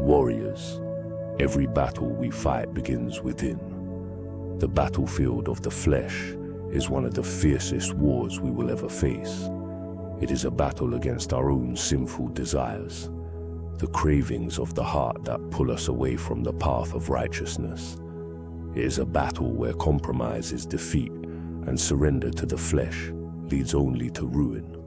Warriors, every battle we fight begins within. The battlefield of the flesh is one of the fiercest wars we will ever face. It is a battle against our own sinful desires, the cravings of the heart that pull us away from the path of righteousness. It is a battle where compromise is defeat and surrender to the flesh leads only to ruin.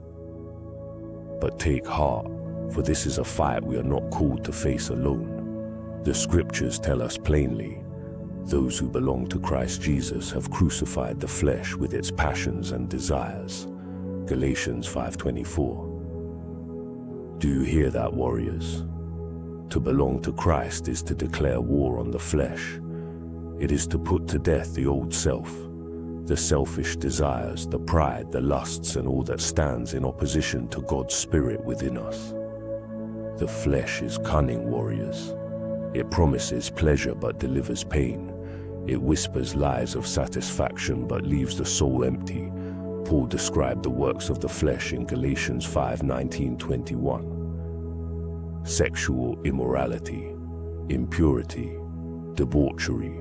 But take heart, for this is a fight we are not called to face alone. The scriptures tell us plainly, those who belong to Christ Jesus have crucified the flesh with its passions and desires. Galatians 5:24. Do you hear that, warriors? To belong to Christ is to declare war on the flesh. It is to put to death the old self, the selfish desires, the pride, the lusts, and all that stands in opposition to God's Spirit within us. The flesh is cunning, warriors. It promises pleasure but delivers pain. It whispers lies of satisfaction but leaves the soul empty. Paul described the works of the flesh in Galatians 5:19-21. Sexual immorality, impurity, debauchery,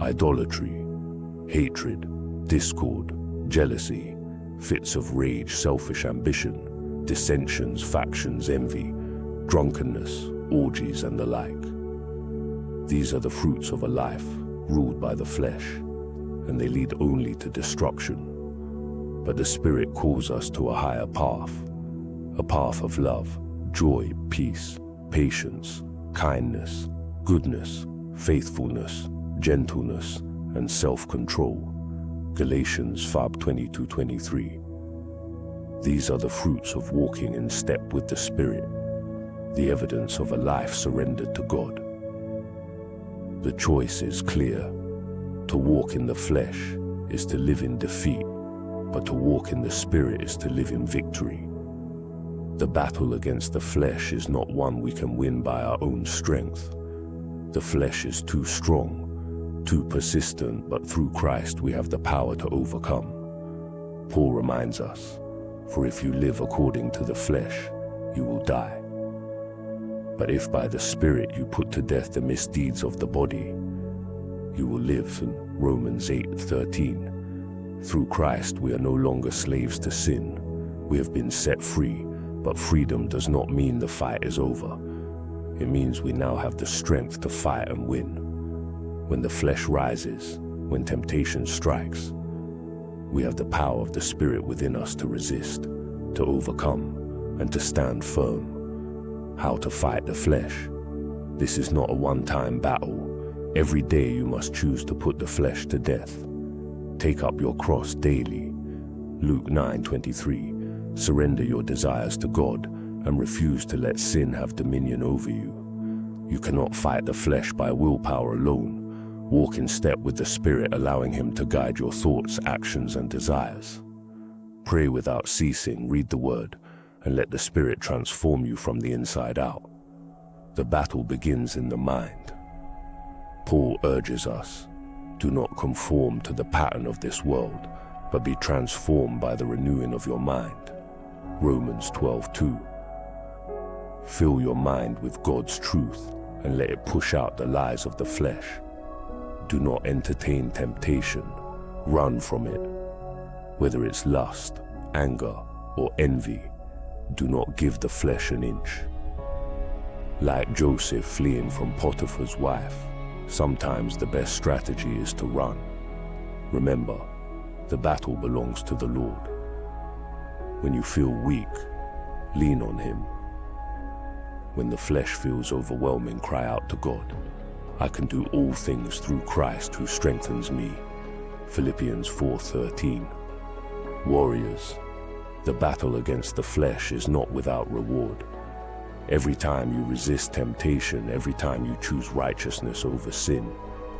idolatry, hatred, discord, jealousy, fits of rage, selfish ambition, dissensions, factions, envy, drunkenness, orgies, and the like. These are the fruits of a life ruled by the flesh, and they lead only to destruction. But the Spirit calls us to a higher path, a path of love, joy, peace, patience, kindness, goodness, faithfulness, gentleness, and self-control. Galatians 5:22-23. These are the fruits of walking in step with the Spirit, the evidence of a life surrendered to God. The choice is clear. To walk in the flesh is to live in defeat, but to walk in the Spirit is to live in victory. The battle against the flesh is not one we can win by our own strength. The flesh is too strong, too persistent, but through Christ we have the power to overcome. Paul reminds us, for if you live according to the flesh, you will die. But if by the Spirit you put to death the misdeeds of the body, you will live. In Romans 8:13. Through Christ we are no longer slaves to sin. We have been set free, but freedom does not mean the fight is over. It means we now have the strength to fight and win. When the flesh rises, when temptation strikes, we have the power of the Spirit within us to resist, to overcome, and to stand firm. How to fight the flesh? This is not a one-time battle. Every day you must choose to put the flesh to death. Take up your cross daily. Luke 9:23. Surrender your desires to God and refuse to let sin have dominion over you. You cannot fight the flesh by willpower alone. Walk in step with the Spirit, allowing Him to guide your thoughts, actions, and desires. Pray without ceasing, read the Word, and let the Spirit transform you from the inside out. The battle begins in the mind. Paul urges us, do not conform to the pattern of this world, but be transformed by the renewing of your mind. Romans 12:2. Fill your mind with God's truth and let it push out the lies of the flesh. Do not entertain temptation, run from it. Whether it's lust, anger, or envy, do not give the flesh an inch. Like Joseph fleeing from Potiphar's wife, sometimes the best strategy is to run. Remember, the battle belongs to the Lord. When you feel weak, lean on Him. When the flesh feels overwhelming, cry out to God. I can do all things through Christ who strengthens me. Philippians 4:13. Warriors, the battle against the flesh is not without reward. Every time you resist temptation, every time you choose righteousness over sin,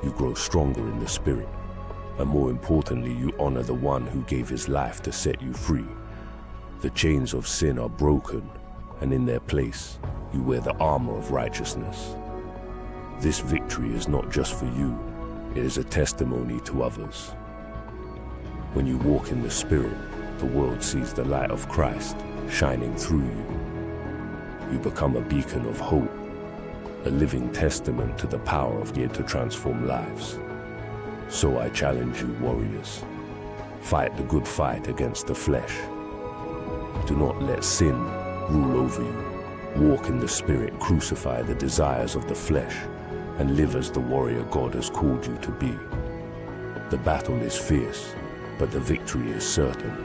you grow stronger in the Spirit. And more importantly, you honor the one who gave His life to set you free. The chains of sin are broken, and in their place, you wear the armor of righteousness. This victory is not just for you, it is a testimony to others. When you walk in the Spirit, the world sees the light of Christ shining through you. You become a beacon of hope, a living testament to the power of God to transform lives. So I challenge you, warriors, fight the good fight against the flesh. Do not let sin rule over you. Walk in the Spirit, crucify the desires of the flesh, and live as the warrior God has called you to be. The battle is fierce, but the victory is certain,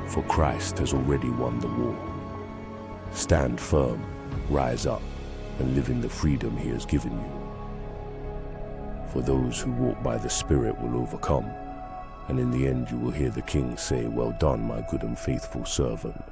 for Christ has already won the war. Stand firm, rise up, and live in the freedom he has given you. For those who walk by the Spirit will overcome, and in the end you will hear the King say, "Well done, my good and faithful servant."